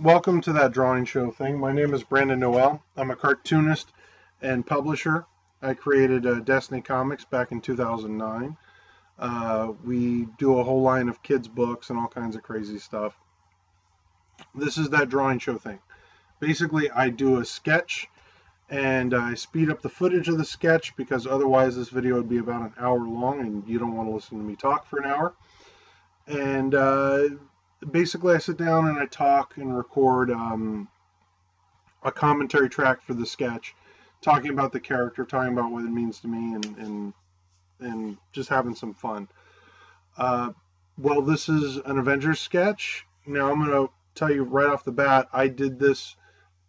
Welcome to that drawing show thing. My name is Brandon Noel. I'm a cartoonist and publisher. I created Destiny Comics back in 2009. We do a whole line of kids' books and all kinds of crazy stuff. This is that drawing show thing. Basically, I do a sketch and I speed up the footage of the sketch because otherwise this video would be about an hour long and you don't want to listen to me talk for an hour. And basically, I sit down and I talk and record a commentary track for the sketch, talking about the character, talking about what it means to me, and just having some fun. Well, this is an Avengers sketch. Now, I'm going to tell you right off the bat, I did this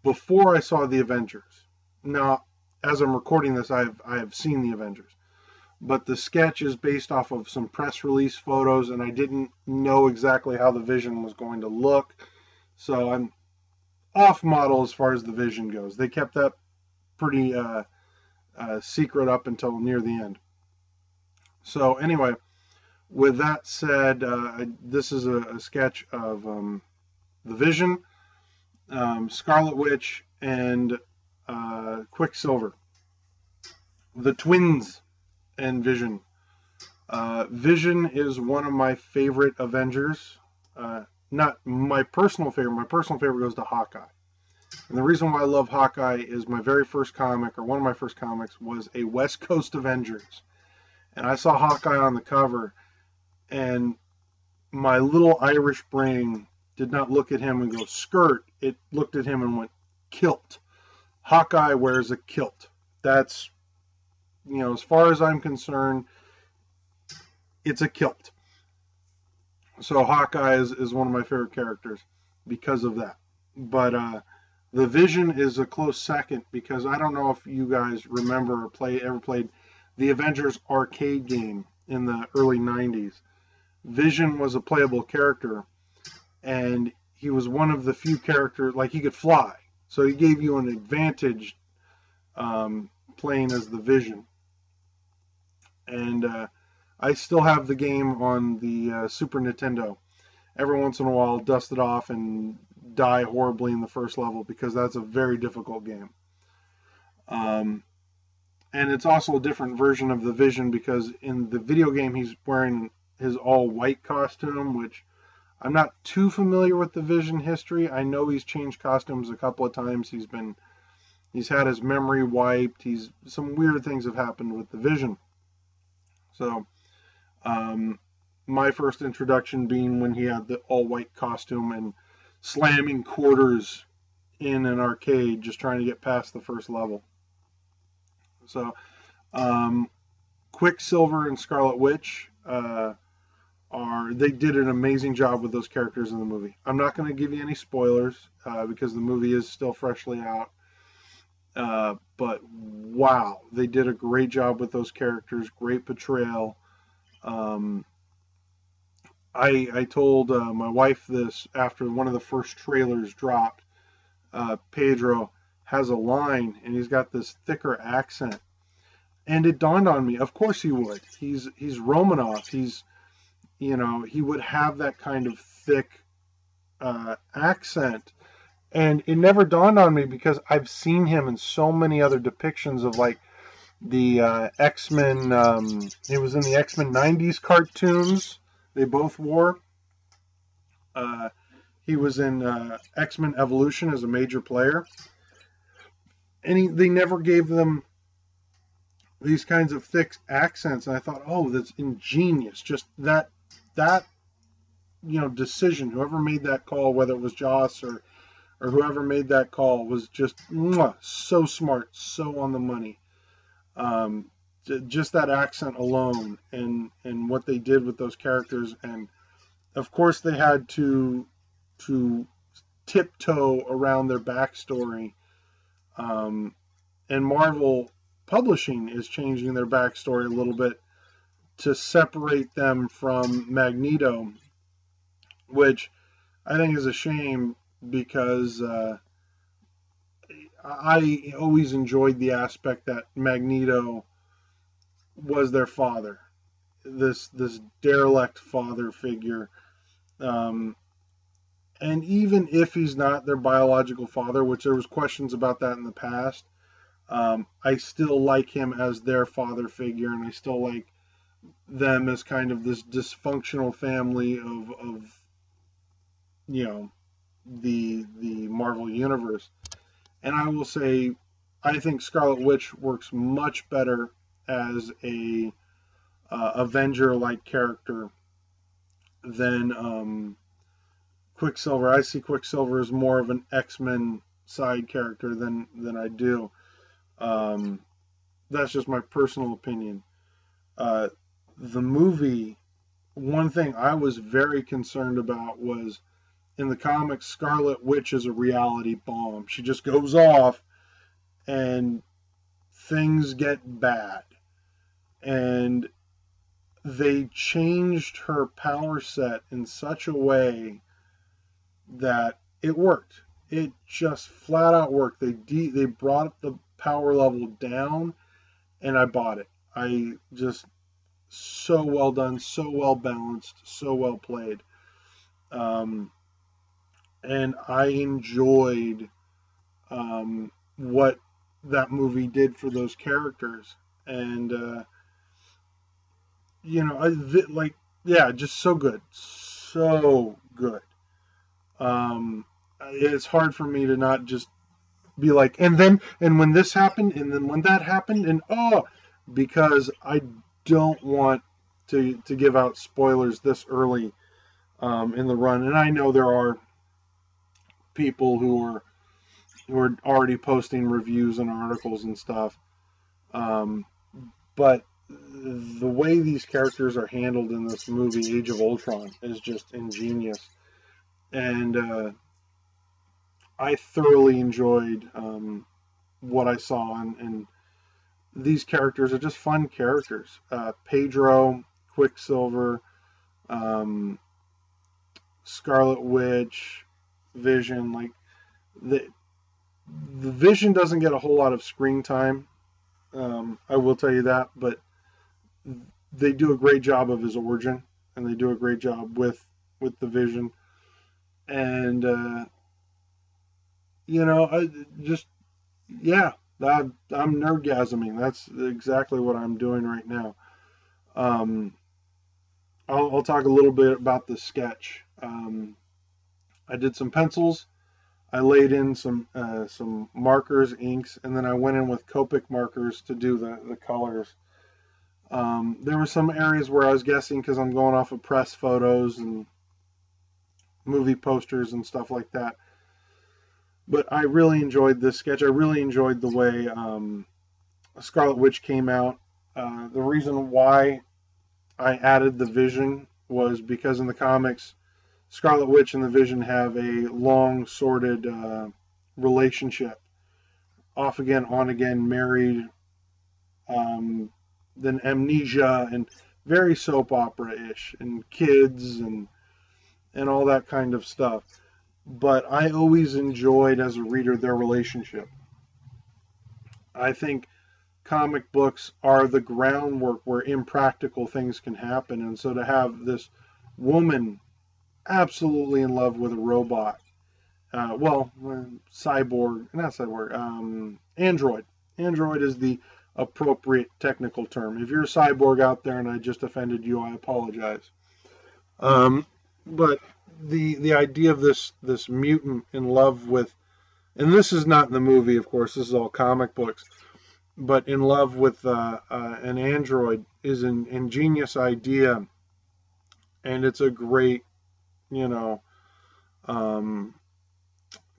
before I saw the Avengers. Now, as I'm recording this, I have seen the Avengers. But the sketch is based off of some press release photos, and I didn't know exactly how the Vision was going to look. So I'm off model as far as the Vision goes. They kept that pretty secret up until near the end. So anyway, with that said, this is a sketch of the Vision, Scarlet Witch, and Quicksilver, the twins, and Vision. Vision is one of my favorite Avengers. Not my personal favorite. My personal favorite goes to Hawkeye. And the reason why I love Hawkeye is my very first comic, or one of my first comics, was a West Coast Avengers. And I saw Hawkeye on the cover, and my little Irish brain did not look at him and go, skirt. It looked at him and went, kilt. Hawkeye wears a kilt. That's, as far as I'm concerned, it's a kilt. So Hawkeye is one of my favorite characters because of that. But the Vision is a close second because I don't know if you guys remember or ever played the Avengers arcade game in the early 90s. Vision was a playable character, and he was one of the few characters, like he could fly. So he gave you an advantage playing as the Vision. And I still have the game on the Super Nintendo. Every once in a while, I'll dust it off and die horribly in the first level because that's a very difficult game. And it's also a different version of the Vision because in the video game, he's wearing his all-white costume, which I'm not too familiar with the Vision history. I know he's changed costumes a couple of times. He's had his memory wiped. Some weird things have happened with the Vision. So, my first introduction being when he had the all-white costume and slamming quarters in an arcade just trying to get past the first level. So, Quicksilver and Scarlet Witch they did an amazing job with those characters in the movie. I'm not going to give you any spoilers because the movie is still freshly out. But wow, they did a great job with those characters. Great portrayal. I told my wife this after one of the first trailers dropped. Pedro has a line, and he's got this thicker accent, and it dawned on me. Of course he would. He's Romanoff. He would have that kind of thick accent. And it never dawned on me because I've seen him in so many other depictions of like the X-Men. He was in the X-Men 90s cartoons. They both wore. He was in X-Men Evolution as a major player. And they never gave them these kinds of thick accents. And I thought, oh, that's ingenious. Just that decision. Whoever made that call, whether it was Joss or whoever made that call, was just so smart, so on the money. Just that accent alone and what they did with those characters. And of course they had to tiptoe around their backstory. And Marvel Publishing is changing their backstory a little bit to separate them from Magneto, which I think is a shame because I always enjoyed the aspect that Magneto was their father, this derelict father figure, And even if he's not their biological father, which there was questions about that in the past, I still like him as their father figure, and I still like them as kind of this dysfunctional family of the Marvel universe. And I will say, I think Scarlet Witch works much better as a Avenger-like character than Quicksilver. I see Quicksilver as more of an X-Men side character than I do. That's just my personal opinion. The movie, one thing I was very concerned about was, in the comics, Scarlet Witch is a reality bomb. She just goes off and things get bad. And they changed her power set in such a way that it worked. It just flat out worked. They brought up the power level down, and I bought it. I just, so well done, so well balanced, so well played. And I enjoyed what that movie did for those characters. And just so good, so good. It's hard for me to not just be like, and when this happened, and then when that happened, and because I don't want to give out spoilers this early in the run. And I know there are people who are already posting reviews and articles and stuff, but the way these characters are handled in this movie, Age of Ultron, is just ingenious. And I thoroughly enjoyed what I saw, and these characters are just fun characters. Pedro, Quicksilver, Scarlet Witch, Vision. Like the Vision doesn't get a whole lot of screen time. I will tell you that, but they do a great job of his origin, and they do a great job with the Vision. And I'm nerdgasming. That's exactly what I'm doing right now. I'll talk a little bit about the sketch. I did some pencils. I laid in some markers, inks, and then I went in with Copic markers to do the colors. There were some areas where I was guessing because I'm going off of press photos and movie posters and stuff like that. But I really enjoyed this sketch. I really enjoyed the way Scarlet Witch came out. The reason why I added the Vision was because in the comics, Scarlet Witch and the Vision have a long, sordid relationship. Off again, on again, married, then amnesia, and very soap opera-ish, and kids, and all that kind of stuff. But I always enjoyed, as a reader, their relationship. I think comic books are the groundwork where impractical things can happen. And so to have this woman absolutely in love with a robot, android. Android is the appropriate technical term. If you're a cyborg out there and I just offended you, I apologize. But the idea of this mutant in love with, and this is not in the movie, of course, this is all comic books, but in love with an android is an ingenious idea, and it's a great,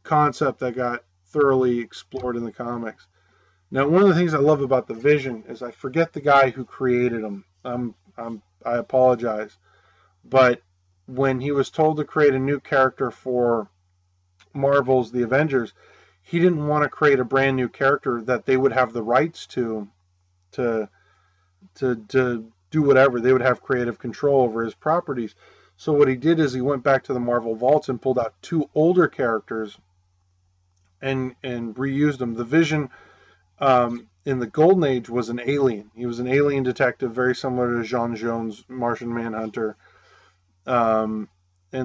concept that got thoroughly explored in the comics. Now, one of the things I love about the Vision is I forget the guy who created him. I apologize, but when he was told to create a new character for Marvel's The Avengers, he didn't want to create a brand new character that they would have the rights to do whatever. They would have creative control over his properties. So what he did is he went back to the Marvel vaults and pulled out two older characters and reused them. The Vision in the Golden Age was an alien. He was an alien detective, very similar to John Jones' Martian Manhunter. And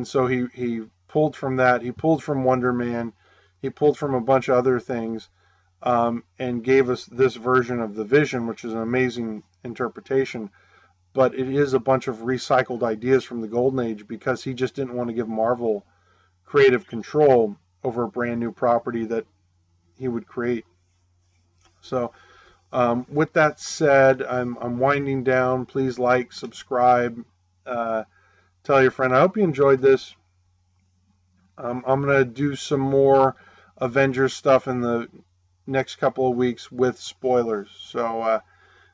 so he pulled from that. He pulled from Wonder Man. He pulled from a bunch of other things, and gave us this version of the Vision, which is an amazing interpretation. But it is a bunch of recycled ideas from the Golden Age, because he just didn't want to give Marvel creative control over a brand new property that he would create. So with that said, I'm winding down. Please like, subscribe, tell your friend. I hope you enjoyed this. I'm going to do some more Avengers stuff in the next couple of weeks with spoilers. So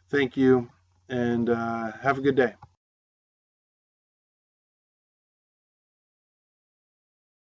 thank you, and have a good day.